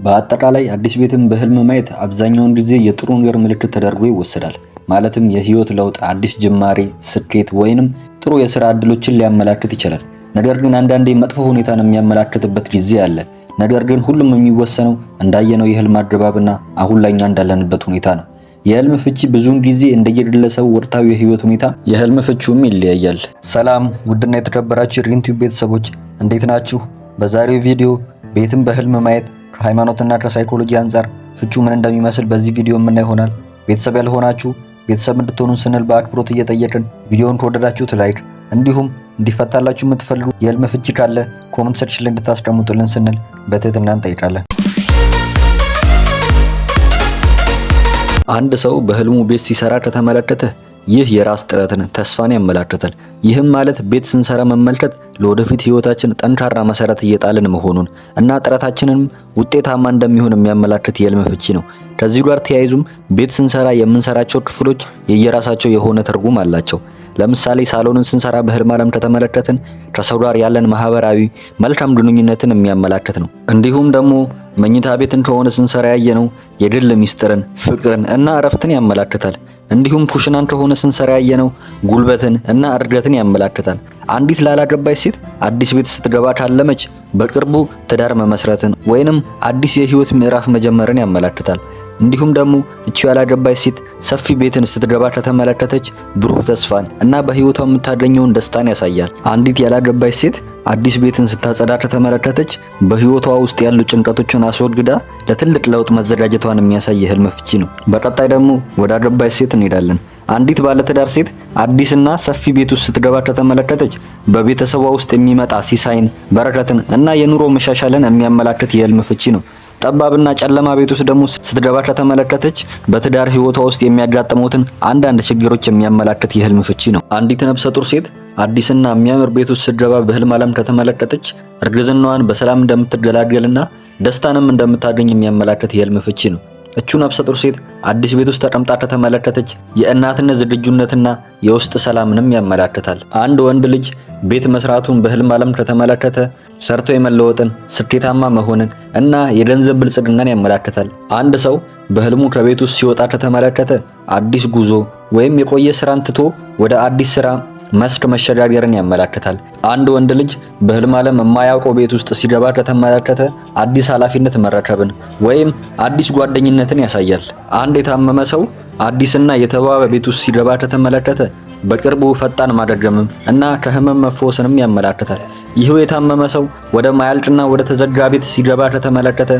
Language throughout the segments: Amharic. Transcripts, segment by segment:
በአጠቃላይ አዲስ ቤትን በህልም ማየት አብዛኛውን ጊዜ የጥሩ ነገር ምልክት ተደርጎ ይወሰዳል። ማለትም የህይወት ለውጥ፣ አዲስ ጅማሬ፣ ስኬት ወይንም ጥሩ የሥራ ዕድሎችን ሊያመላክት ይችላል። ነገር ግን አንዳንዴ መጥፎ ሁኔታን የሚያመላክትበት ጊዜ አለ። ነገር ግን ሁሉም የሚወሰነው እንዳየነው የህልም አገባብና አሁን ላይ እኛ እንዳለንበት ሁኔታ ነው። የህልም ፍቺ ብዙውን ጊዜ እንደየግለሰቡ ወቅታዊ የህይወት ሁኔታ የህልም ፍቺውም ይለያያል። ሰላም ውድና የተከበራችሁ የሪንቲዩብ ቤተሰቦች እንዴት ናችሁ? በዛሬው ቪዲዮ ቤትን በህልም ማየት ከሃይማኖትና ከሳይኮሎጂ አንጻር ፍቺው ምን እንደሚመስል በዚህ ቪዲዮ የምናይ ይሆናል። ቤተሰብ ያልሆናችሁ ቤተሰብ እንድትሆኑን ስንል በአክብሮት እየጠየቅን ቪዲዮውን ከወደዳችሁት ላይክ እንዲሁም እንዲፈታላችሁ የምትፈልጉ የህልም ፍቺ ካለ ኮሜንት ሴክሽን ላይ እንድታስቀምጡልን ስንል በትህትና እንጠይቃለን። አንድ ሰው በህልሙ ቤት ሲሰራ ከተመለከተ ይህ የራስ ጥረትን፣ ተስፋን ያመላክታል። ይህም ማለት ቤት ስንሰራ መመልከት ለወደፊት ህይወታችን ጠንካራ መሰረት እየጣልን መሆኑን እና ጥረታችንም ውጤታማ እንደሚሆን የሚያመላክት የህልም ፍቺ ነው። ከዚህ ጋር ተያይዙም ቤት ስንሰራ የምንሰራቸው ክፍሎች የየራሳቸው የሆነ ትርጉም አላቸው። ለምሳሌ ሳሎንን ስንሰራ በህልም ዓለም ከተመለከትን ከሰው ጋር ያለን ማህበራዊ መልካም ግንኙነትን የሚያመላክት ነው። እንዲሁም ደግሞ መኝታ ቤትን ከሆነ ስንሰራ ያየነው የግል ሚስጥርን፣ ፍቅርን እና እረፍትን ያመላክታል። እንዲሁም ኩሽናን ከሆነ ስንሰራ ያየነው ጉልበትን እና እድገትን ያመላክታል። አንዲት ላላገባች ሴት አዲስ ቤት ስትገባ ካለመች በቅርቡ ትዳር መመስረትን ወይንም አዲስ የህይወት ምዕራፍ መጀመርን ያመላክታል። እንዲሁም ደግሞ እቺ ያላገባች ሴት ሰፊ ቤትን ስትገባ ከተመለከተች ብሩህ ተስፋን እና በህይወቷ የምታገኘውን ደስታን ያሳያል። አንዲት ያላገባች ሴት አዲስ ቤትን ስታጸዳ ከተመለከተች በህይወቷ ውስጥ ያሉ ጭንቀቶችን አስወግዳ ለትልቅ ለውጥ መዘጋጀቷን የሚያሳይ የህልም ፍቺ ነው። በቀጣይ ደግሞ ወደ አገባች ሴት እንሄዳለን። አንዲት ባለትዳር ሴት አዲስና ሰፊ ቤት ውስጥ ስትገባ ከተመለከተች በቤተሰቧ ውስጥ የሚመጣ ሲሳይን፣ በረከትን እና የኑሮ መሻሻልን የሚያመላክት የህልም ፍቺ ነው። ጠባብና ጨለማ ቤት ውስጥ ደግሞ ስትገባ ከተመለከተች በትዳር ህይወቷ ውስጥ የሚያጋጥሙትን አንዳንድ ችግሮች የሚያመላክት የህልም ፍቺ ነው። አንዲት ነፍሰ ጡር ሴት አዲስና የሚያምር ቤት ውስጥ ስትገባ በህልም ዓለም ከተመለከተች እርግዝናዋን በሰላም እንደምትገላገልና ደስታንም እንደምታገኝ የሚያመላክት የህልም ፍቺ ነው። እቹ ነፍሰ ጡር ሴት አዲስ ቤት ውስጥ ተቀምጣ ከተመለከተች የእናትነት ዝግጁነትና የውስጥ ሰላምንም ያመላክታል። አንድ ወንድ ልጅ ቤት መስራቱን በህልም ዓለም ከተመለከተ ሰርቶ የመለወጥን፣ ስኬታማ መሆንን እና የገንዘብ ብልጽግናን ያመላክታል። አንድ ሰው በህልሙ ከቤት ውስጥ ሲወጣ ከተመለከተ አዲስ ጉዞ ወይም የቆየ ስራን ትቶ ወደ አዲስ ስራ መስክ መሸጋገርን ያመላክታል። አንድ ወንድ ልጅ በህልም ዓለም የማያውቀው ቤት ውስጥ ሲገባ ከተመለከተ አዲስ ኃላፊነት መረከብን ወይም አዲስ ጓደኝነትን ያሳያል። አንድ የታመመ ሰው አዲስና የተዋበ ቤት ውስጥ ሲገባ ከተመለከተ በቅርቡ ፈጣን ማገገምም እና ከህመም መፈወስንም ያመላክታል። ይህ የታመመ ሰው ወደ ማያልቅና ወደ ተዘጋ ቤት ሲገባ ከተመለከተ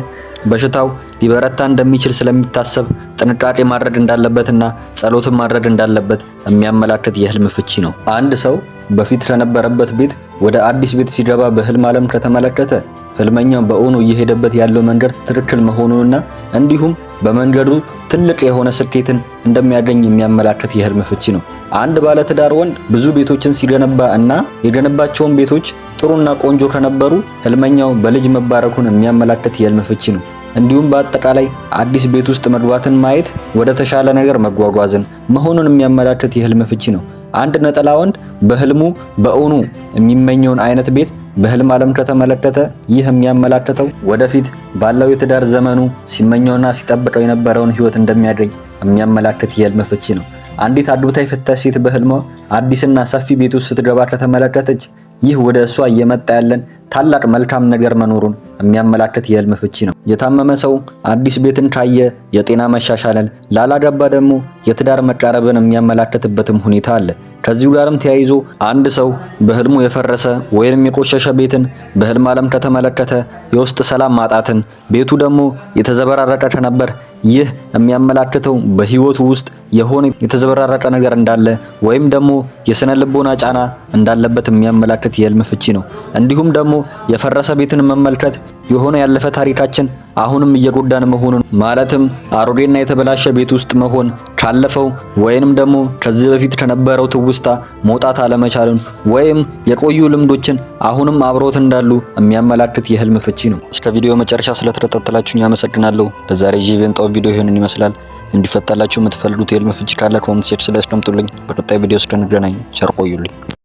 በሽታው ሊበረታ እንደሚችል ስለሚታሰብ ጥንቃቄ ማድረግ እንዳለበትና ጸሎትን ማድረግ እንዳለበት የሚያመላክት የህልም ፍቺ ነው። አንድ ሰው በፊት ከነበረበት ቤት ወደ አዲስ ቤት ሲገባ በህልም ዓለም ከተመለከተ ህልመኛው በእውኑ እየሄደበት ያለው መንገድ ትክክል መሆኑንና እንዲሁም በመንገዱ ትልቅ የሆነ ስኬትን እንደሚያገኝ የሚያመላክት የህልም ፍቺ ነው። አንድ ባለትዳር ወንድ ብዙ ቤቶችን ሲገነባ እና የገነባቸውን ቤቶች ጥሩና ቆንጆ ከነበሩ ህልመኛው በልጅ መባረኩን የሚያመላክት የህልም ፍቺ ነው። እንዲሁም በአጠቃላይ አዲስ ቤት ውስጥ መግባትን ማየት ወደ ተሻለ ነገር መጓጓዝን መሆኑን የሚያመላክት የህልም ፍቺ ነው። አንድ ነጠላ ወንድ በህልሙ በእውኑ የሚመኘውን አይነት ቤት በህልም ዓለም ከተመለከተ ይህ የሚያመላክተው ወደፊት ባለው የትዳር ዘመኑ ሲመኘውና ሲጠብቀው የነበረውን ህይወት እንደሚያገኝ የሚያመላክት የህልም ፍቺ ነው። አንዲት አግብታ የፈታች ሴት በህልሟ አዲስና ሰፊ ቤት ውስጥ ስትገባ ከተመለከተች ይህ ወደ እሷ እየመጣ ያለን ታላቅ መልካም ነገር መኖሩን የሚያመላክት የህልም ፍቺ ነው። የታመመ ሰው አዲስ ቤትን ካየ የጤና መሻሻልን፣ ላላገባ ደግሞ የትዳር መቃረብን የሚያመላክትበትም ሁኔታ አለ። ከዚሁ ጋርም ተያይዞ አንድ ሰው በህልሙ የፈረሰ ወይም የቆሸሸ ቤትን በህልም ዓለም ከተመለከተ የውስጥ ሰላም ማጣትን፣ ቤቱ ደግሞ የተዘበራረቀ ከነበር ይህ የሚያመላክተው በህይወቱ ውስጥ የሆነ የተዘበራረቀ ነገር እንዳለ ወይም ደግሞ የስነ ልቦና ጫና እንዳለበት የሚያመላክት የህልም ፍቺ ነው። እንዲሁም ደግሞ የፈረሰ ቤትን መመልከት የሆነ ያለፈ ታሪካችን አሁንም እየጎዳን መሆኑን ማለትም አሮጌና የተበላሸ ቤት ውስጥ መሆን ካለፈው ወይንም ደግሞ ከዚህ በፊት ከነበረው ትውስታ መውጣት አለመቻልን ወይም የቆዩ ልምዶችን አሁንም አብሮት እንዳሉ የሚያመላክት የህልም ፍቺ ነው። እስከ ቪዲዮ መጨረሻ ስለተከታተላችሁኝ አመሰግናለሁ። ለዛሬ የመጣው ቪዲዮ ይሄንን ይመስላል። እንዲፈታላችሁ የምትፈልጉት የህልም ፍቺ ካለ ኮሜንት ሴክሽን ላይ አስቀምጡልኝ። በቀጣይ ቪዲዮ እስከንገናኝ ቸር ቆዩልኝ።